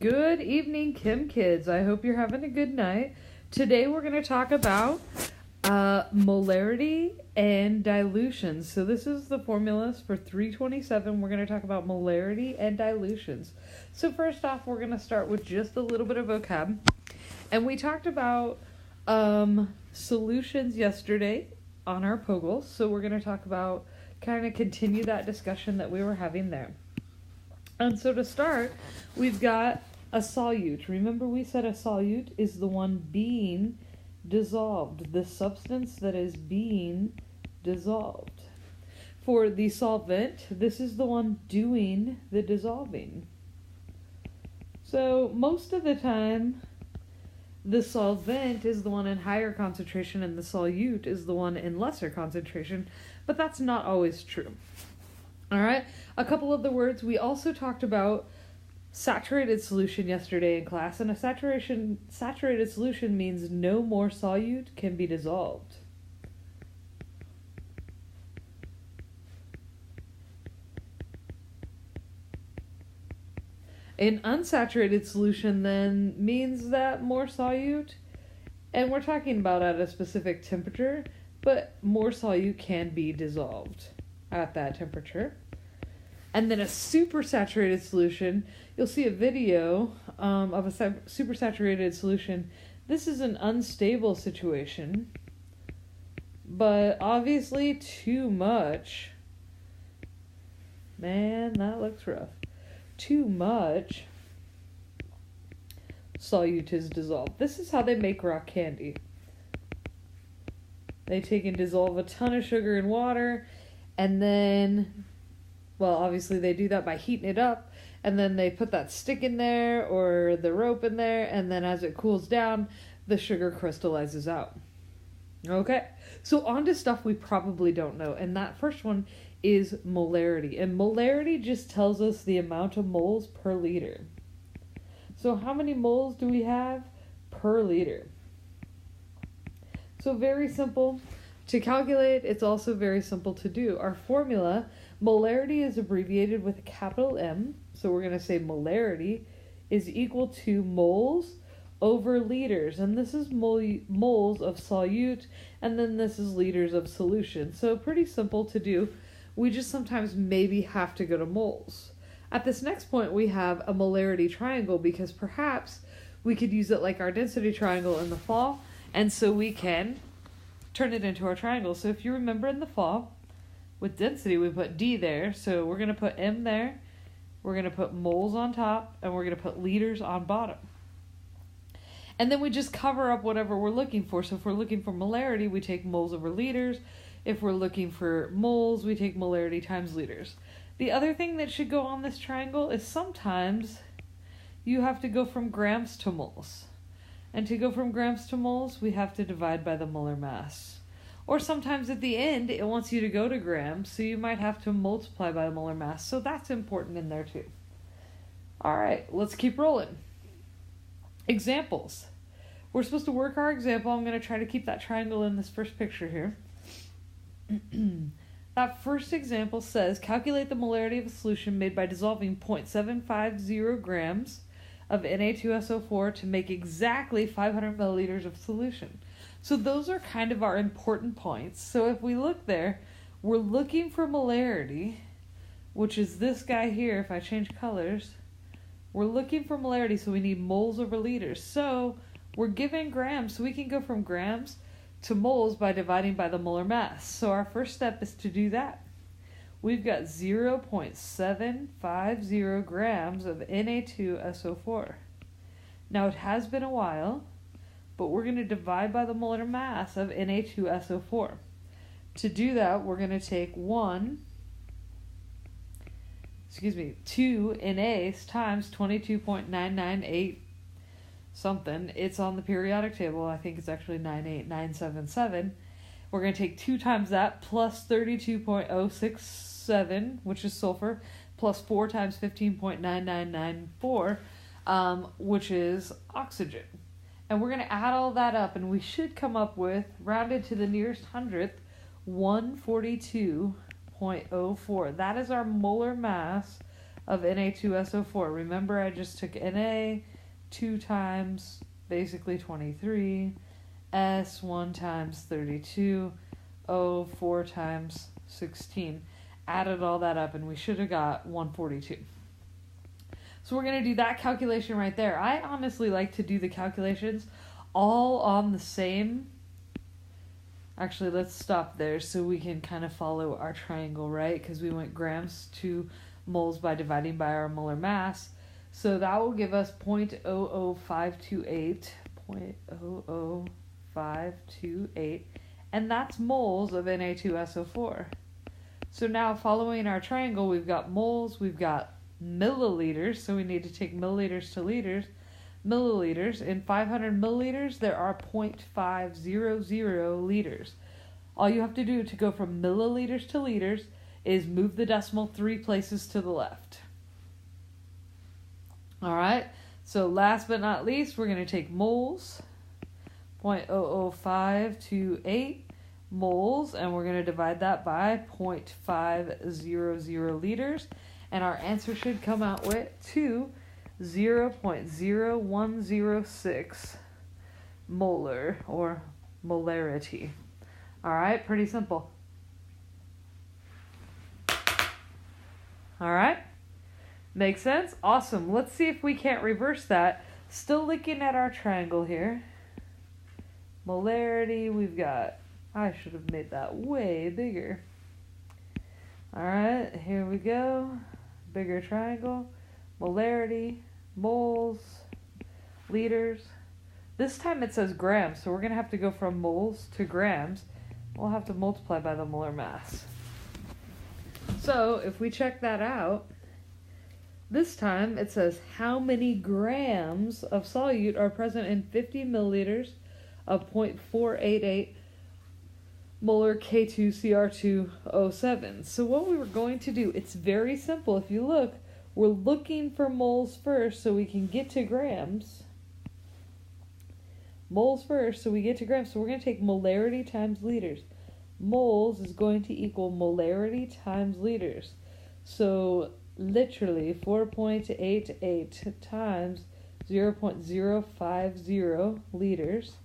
Good evening, Kim kids. I hope you're having a good night. Today we're going to talk about molarity and dilutions. So this is the formulas for 327. We're going to talk about molarity and dilutions. So first off, we're going to start with just a little bit of vocab. And we talked about solutions yesterday on our Pogles. So we're going to talk about, kind of continue that discussion that we were having there. And so to start, we've got a solute. Remember we said a solute is the one being dissolved, the substance that is being dissolved. For the solvent, this is the one doing the dissolving. So most of the time, the solvent is the one in higher concentration and the solute is the one in lesser concentration, but that's not always true. All right, a couple of the words. We also talked about saturated solution yesterday in class, and a saturated solution means no more solute can be dissolved. An unsaturated solution then means that more solute, and we're talking about at a specific temperature, but more solute can be dissolved at that temperature. And then a supersaturated solution, you'll see a video of a supersaturated solution. This is an unstable situation, but obviously too much. Man, that looks rough. Too much solute is dissolved. This is how they make rock candy. They take and dissolve a ton of sugar in water, and then, well, obviously they do that by heating it up, and then they put that stick in there or the rope in there, and then as it cools down, the sugar crystallizes out. Okay, so on to stuff we probably don't know, and that first one is molarity. And molarity just tells us the amount of moles per liter. So how many moles do we have per liter? So very simple to calculate. It's also very simple to do. Our formula, molarity, is abbreviated with a capital M. So we're going to say molarity is equal to moles over liters. And this is moles of solute, and then this is liters of solution. So pretty simple to do. We just sometimes maybe have to go to moles. At this next point, we have a molarity triangle, because perhaps we could use it like our density triangle in the fall, and so we can turn it into our triangle. So if you remember in the fall, with density, we put D there, so we're going to put M there, we're going to put moles on top, and we're going to put liters on bottom. And then we just cover up whatever we're looking for. So if we're looking for molarity, we take moles over liters. If we're looking for moles, we take molarity times liters. The other thing that should go on this triangle is sometimes you have to go from grams to moles. And to go from grams to moles, we have to divide by the molar mass. Or sometimes at the end, it wants you to go to grams, so you might have to multiply by the molar mass. So that's important in there too. All right, let's keep rolling. Examples. We're supposed to work our example. I'm going to try to keep that triangle in this first picture here. That first example says, calculate the molarity of a solution made by dissolving 0.750 grams of Na2SO4 to make exactly 500 milliliters of solution. So those are kind of our important points. So if we look there, we're looking for molarity, which is this guy here. If I change colors, we're looking for molarity, so we need moles over liters. So we're given grams, so we can go from grams to moles by dividing by the molar mass. So our first step is to do that. We've got 0.750 grams of Na2SO4. Now it has been a while, but we're going to divide by the molar mass of Na2SO4. To do that, we're going to take 2 NAs times 22.998 something. It's on the periodic table. I think it's actually 98977. We're going to take 2 times that plus 32.067, which is sulfur, plus 4 times 15.9994, which is oxygen. And we're going to add all that up, and we should come up with, rounded to the nearest hundredth, 142.04. That is our molar mass of Na2SO4. Remember, I just took Na 2 times basically 23, S 1 times 32, O 4 times 16. Added all that up, and we should have got 142. So we're going to do that calculation right there. I honestly like to do the calculations all on the same. Actually, let's stop there so we can kind of follow our triangle, right? Because we went grams to moles by dividing by our molar mass. So that will give us 0.00528, 0.00528, and that's moles of Na2SO4. So now following our triangle, we've got moles, we've got milliliters, so we need to take milliliters to liters. Milliliters, in 500 milliliters, there are 0.500 liters. All you have to do to go from milliliters to liters is move the decimal 3 places to the left. Alright, so last but not least, we're going to take moles, 0.00528 moles, and we're going to divide that by 0.500 liters, and our answer should come out with 0.0106 molar, or molarity. Alright, pretty simple. Alright, makes sense? Awesome. Let's see if we can't reverse that. Still looking at our triangle here. Molarity, we've got, I should have made that way bigger. Alright, here we go. Bigger triangle. Molarity, moles, liters. This time it says grams, so we're going to have to go from moles to grams. We'll have to multiply by the molar mass. So if we check that out, this time it says how many grams of solute are present in 50 milliliters of 0.488 molar K2Cr2O7. So what we were going to do, it's very simple. If you look, we're looking for moles first so we can get to grams. Moles first so we get to grams. So we're going to take molarity times liters. Moles is going to equal molarity times liters. So literally 4.88 times 0.050 liters.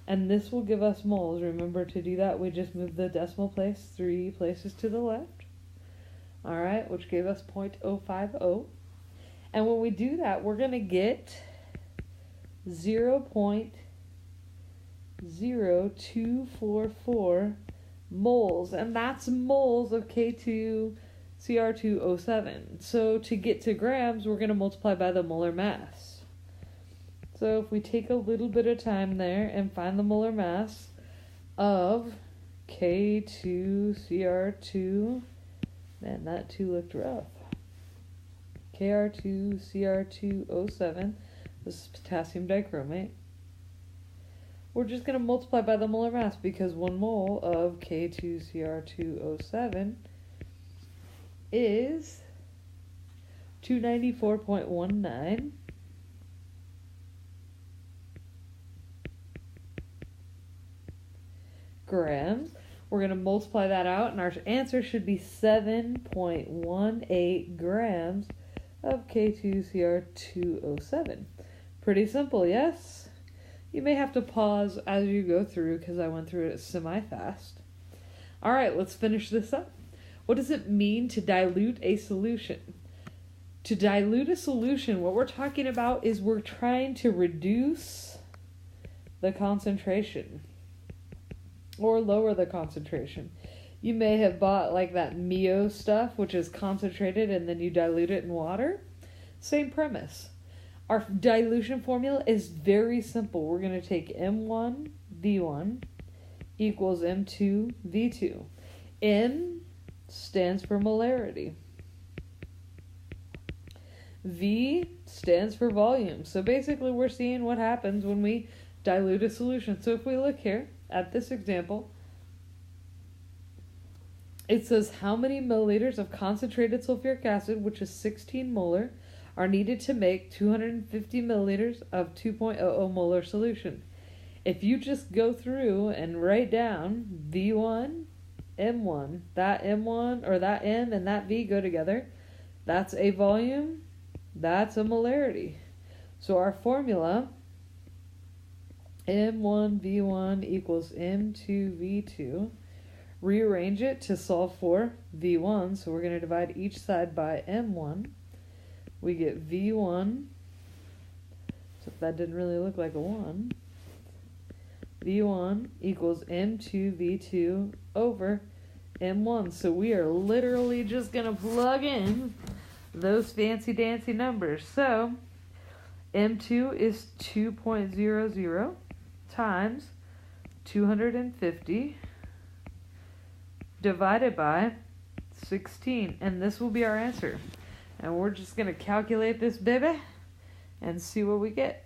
And this will give us moles. Remember, to do that, we just move the decimal place 3 places to the left. Alright, which gave us 0.050. And when we do that, we're going to get 0.0244 moles. And that's moles of K2Cr2O7. So to get to grams, we're going to multiply by the molar mass. So if we take a little bit of time there and find the molar mass of K2Cr2, man, that 2 looked rough. Kr2Cr2O7, this is potassium dichromate. We're just going to multiply by the molar mass because 1 mole of K2Cr2O7 is 294.19 grams. We're going to multiply that out, and our answer should be 7.18 grams of K2Cr2O7. Pretty simple, yes? You may have to pause as you go through because I went through it semi-fast. Alright, let's finish this up. What does it mean to dilute a solution? To dilute a solution, what we're talking about is we're trying to reduce the concentration or lower the concentration. You may have bought like that Mio stuff, which is concentrated and then you dilute it in water. Same premise. Our dilution formula is very simple. We're going to take M1 V1 equals M2 V2. M stands for molarity. V stands for volume. So basically we're seeing what happens when we dilute a solution. So if we look here at this example, it says how many milliliters of concentrated sulfuric acid, which is 16 molar, are needed to make 250 milliliters of 2.00 molar solution. If you just go through and write down V1, M1, that M1 or that M and that V go together, That's a volume. That's a molarity. So our formula, M1V1 equals M2V2. Rearrange it to solve for V1. So we're going to divide each side by M1. We get V1. So that didn't really look like a 1. V1 equals M2V2 over M1. So we are literally just going to plug in those fancy dancy numbers. So M2 is 2.00 times 250 divided by 16. And this will be our answer. And we're just going to calculate this baby and see what we get.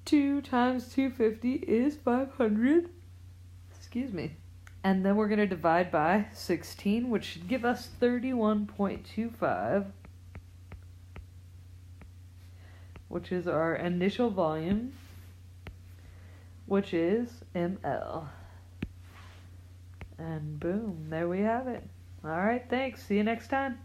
Two times 250 is 500. Excuse me. And then we're going to divide by 16, which should give us 31.25, which is our initial volume, which is ml. And boom, there we have it. All right, thanks. See you next time.